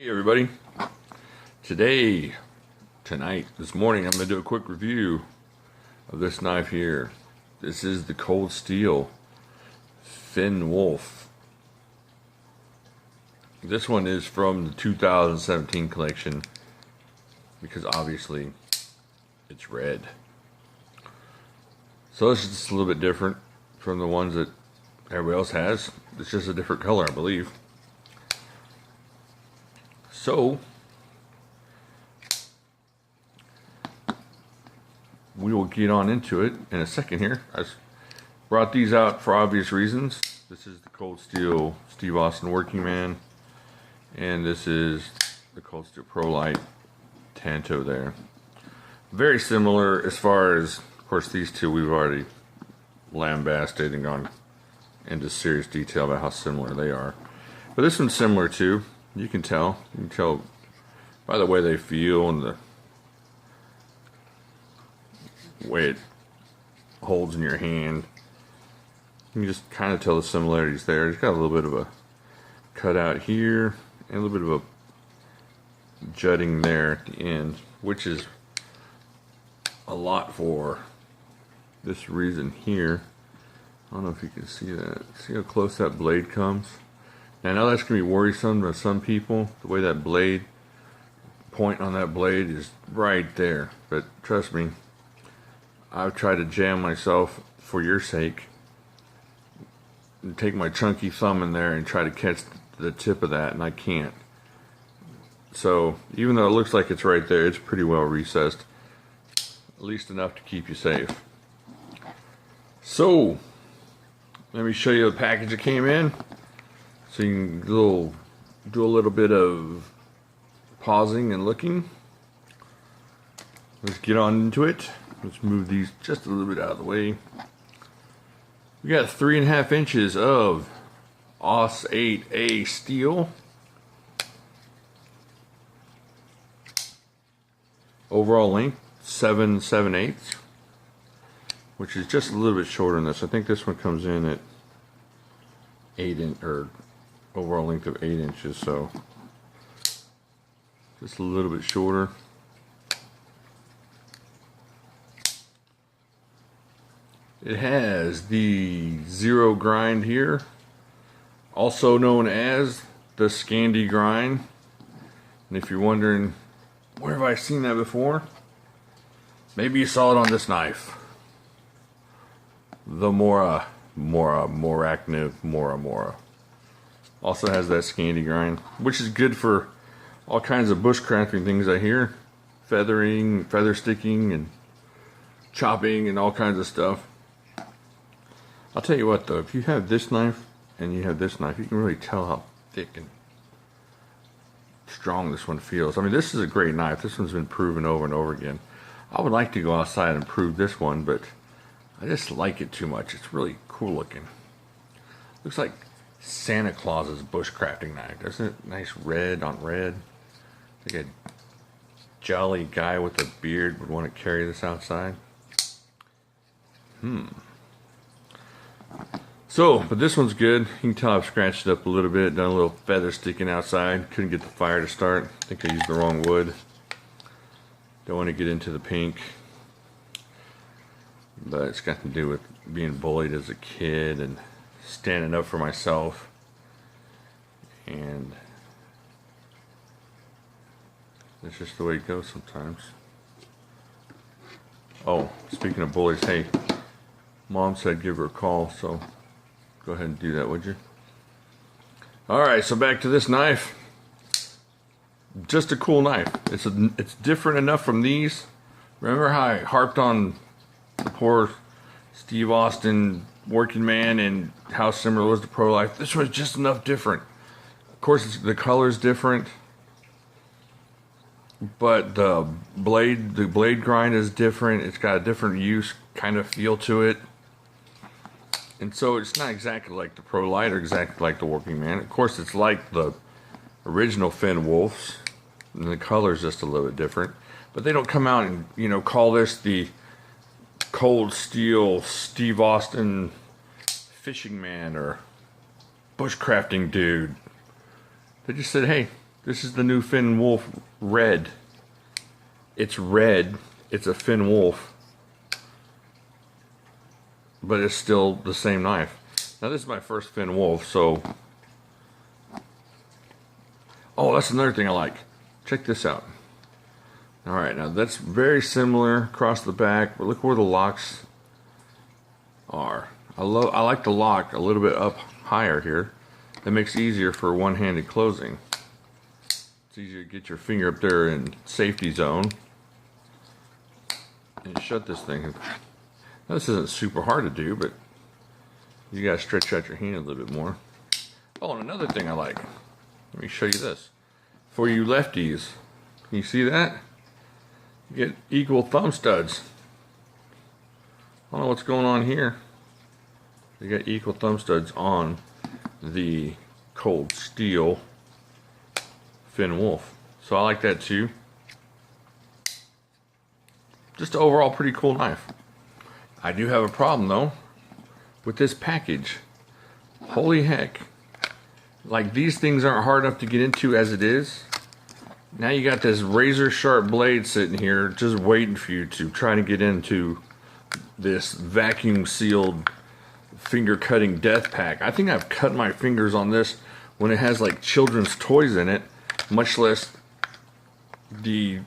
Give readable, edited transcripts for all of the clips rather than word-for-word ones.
Hey everybody, this morning, I'm going to do a quick review of this knife here. This is the Cold Steel Finn Wolf. This one is from the 2017 collection because obviously it's red. So it's just a little bit different from the ones that everybody else has. It's just a different color, I believe. So, we will get on into it in a second here. I brought these out for obvious reasons. This is the Cold Steel Steve Austin Working Man, and this is the Cold Steel Pro Light Tanto there. Very similar as far as, of course, these two we've already lambasted and gone into serious detail about how similar they are. But this one's similar too. You can tell by the way they feel and the way it holds in your hand. You can just kind of tell the similarities there. It's got a little bit of a cutout here and a little bit of a jutting there at the end, which is a lot for this reason here. I don't know if you can see that. See how close that blade comes? Now, I know that's going to be worrisome to some people, the way that blade, point on that blade is right there. But trust me, I've tried to jam myself for your sake and take my chunky thumb in there and try to catch the tip of that, and I can't. So, even though it looks like it's right there, it's pretty well recessed. At least enough to keep you safe. So, let me show you the package that came in. So you can do a little bit of pausing and looking. Let's get on into it. Let's move these just a little bit out of the way. We got 3.5 inches of AUS 8A steel. Overall length 7/7/8, which is just a little bit shorter than this. I think this one comes in at 8 inch or overall length of 8 inches, so just a little bit shorter. It has the zero grind here, also known as the Scandi grind. And if you're wondering, where have I seen that before? Maybe you saw it on this knife. The Mora also has that Scandi grind, which is good for all kinds of bushcrafting things I hear. Feathering, feather sticking, and chopping, and all kinds of stuff. I'll tell you what though, if you have this knife and you have this knife, you can really tell how thick and strong this one feels. I mean, this is a great knife. This one's been proven over and over again. I would like to go outside and prove this one, but I just like it too much. It's really cool looking. Looks like Santa Claus's bushcrafting knife, doesn't it? Nice red on red. Like a jolly guy with a beard would want to carry this outside. So, but this one's good. You can tell I've scratched it up a little bit, done a little feather sticking outside. Couldn't get the fire to start. I think I used the wrong wood. Don't want to get into the pink. But it's got to do with being bullied as a kid and standing up for myself. And it's just the way it goes sometimes. Oh, speaking of bullies, hey, Mom said give her a call, so go ahead and do that, would you? Alright, so back to this knife. Just a cool knife. It's different enough from these. Remember how I harped on the poor Steve Austin Working Man and how similar it was to Pro Life? This one's just enough different. Of course, the color's different, but the blade grind is different. It's got a different use kind of feel to it. And so it's not exactly like the Pro Light or exactly like the Working Man. Of course, it's like the original Finn Wolves, and the color's just a little bit different. But they don't come out and, you know, call this the Cold Steel Steve Austin Fishing Man or Bushcrafting Dude. They just said, hey, This is the new Finn Wolf Red. It's red. It's a Finn Wolf. But it's still the same knife. Now this is my first Finn Wolf, so... Oh, that's another thing I like. Check this out. Alright, now that's very similar across the back, but look where the locks are. I like the lock a little bit up higher here. That makes it easier for one-handed closing. It's easier to get your finger up there in safety zone and shut this thing. Now, this isn't super hard to do, but you gotta stretch out your hand a little bit more. Oh, and another thing I like. Let me show you this. For you lefties, can you see that? You get equal thumb studs. I don't know what's going on here. You got equal thumb studs on the cold steel Finn Wolf. So I like that too. Just overall pretty cool knife. I do have a problem though with this package. Holy heck. Like, these things aren't hard enough to get into as it is. Now you got this razor sharp blade sitting here just waiting for you to try to get into this vacuum sealed finger cutting death pack. I think I've cut my fingers on this when it has like children's toys in it, much less the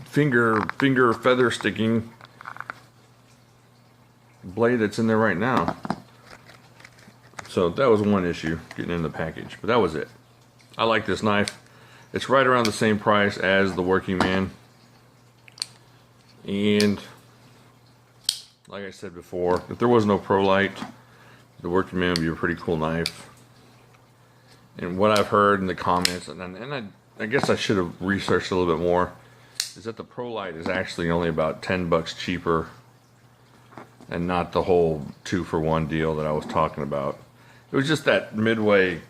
finger feather sticking blade that's in there right now. So that was one issue, getting in the package, but that was it. I like this knife. It's right around the same price as the Working Man. And like I said before, if there was no Pro Light, the Working Man would be a pretty cool knife. And what I've heard in the comments, and I guess I should have researched a little bit more, is that the Pro Light is actually only about 10 bucks cheaper and not the whole 2-for-1 deal that I was talking about. It was just that midway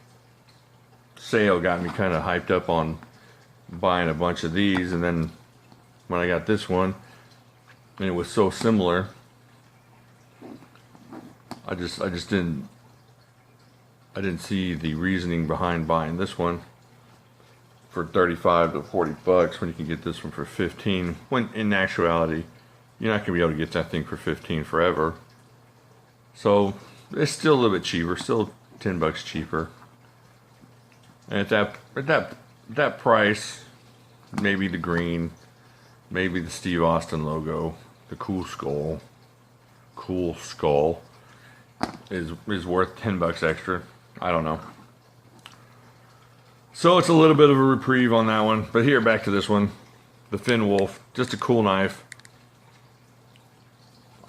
sale got me kind of hyped up on buying a bunch of these, and then when I got this one and it was so similar, I just didn't see the reasoning behind buying this one for 35 to 40 bucks when you can get this one for 15, when in actuality you're not going to be able to get that thing for 15 forever. So it's still a little bit cheaper, still 10 bucks cheaper. And at that price, maybe the green, maybe the Steve Austin logo, the cool skull is worth 10 bucks extra. I don't know. So it's a little bit of a reprieve on that one. But here, back to this one, the Finn Wolf, just a cool knife.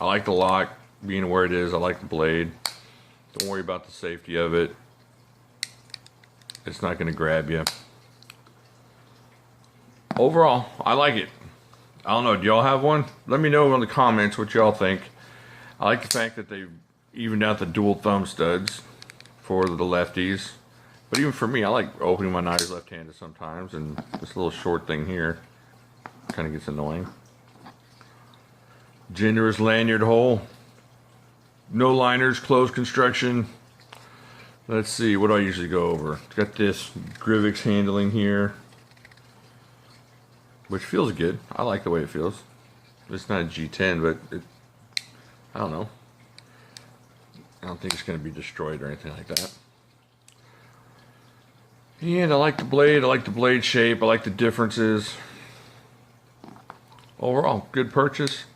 I like the lock being where it is. I like the blade. Don't worry about the safety of it. It's not going to grab you. Overall, I like it. I don't know, do y'all have one? Let me know in the comments what y'all think. I like the fact that they evened out the dual thumb studs for the lefties. But even for me, I like opening my knives left-handed sometimes, and this little short thing here kind of gets annoying. Generous lanyard hole. No liners, closed construction. Let's see, what do I usually go over? It's got this Grivix handling here, which feels good. I like the way it feels. It's not a G10, but I don't know. I don't think it's going to be destroyed or anything like that. And I like the blade. I like the blade shape. I like the differences. Overall, good purchase.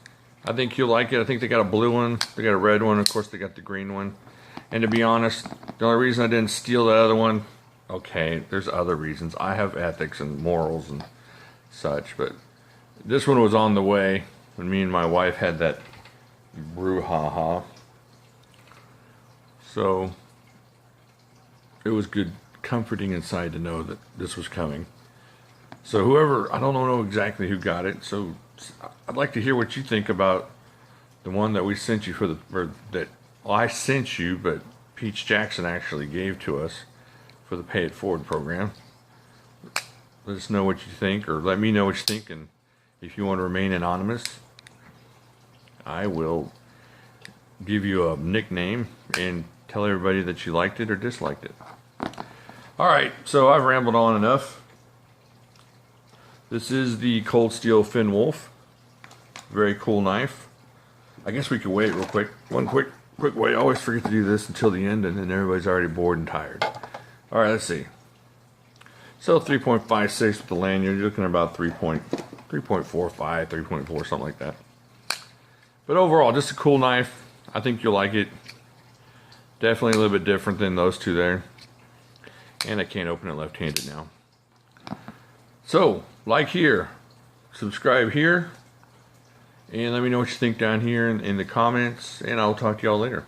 I think you'll like it. I think they got a blue one. They got a red one. Of course, they got the green one. And to be honest, the only reason I didn't steal the other one, okay, there's other reasons. I have ethics and morals and such, but this one was on the way when me and my wife had that brouhaha. So it was good, comforting inside to know that this was coming. So whoever, I don't know exactly who got it, so I'd like to hear what you think about the one that we sent you well, I sent you, but Peach Jackson actually gave to us for the Pay It Forward program. Let us know what you think, or let me know what you think, and if you want to remain anonymous, I will give you a nickname and tell everybody that you liked it or disliked it. Alright, so I've rambled on enough. This is the Cold Steel Finn Wolf. Very cool knife. I guess we could wait real quick. One quick wait. I always forget to do this until the end, and then everybody's already bored and tired. All right, let's see. So 3.56 with the lanyard. You're looking at about 3.45, 3.4, something like that. But overall, just a cool knife. I think you'll like it. Definitely a little bit different than those two there. And I can't open it left-handed now. So, like here, subscribe here, and let me know what you think down here in the comments, and I'll talk to y'all later.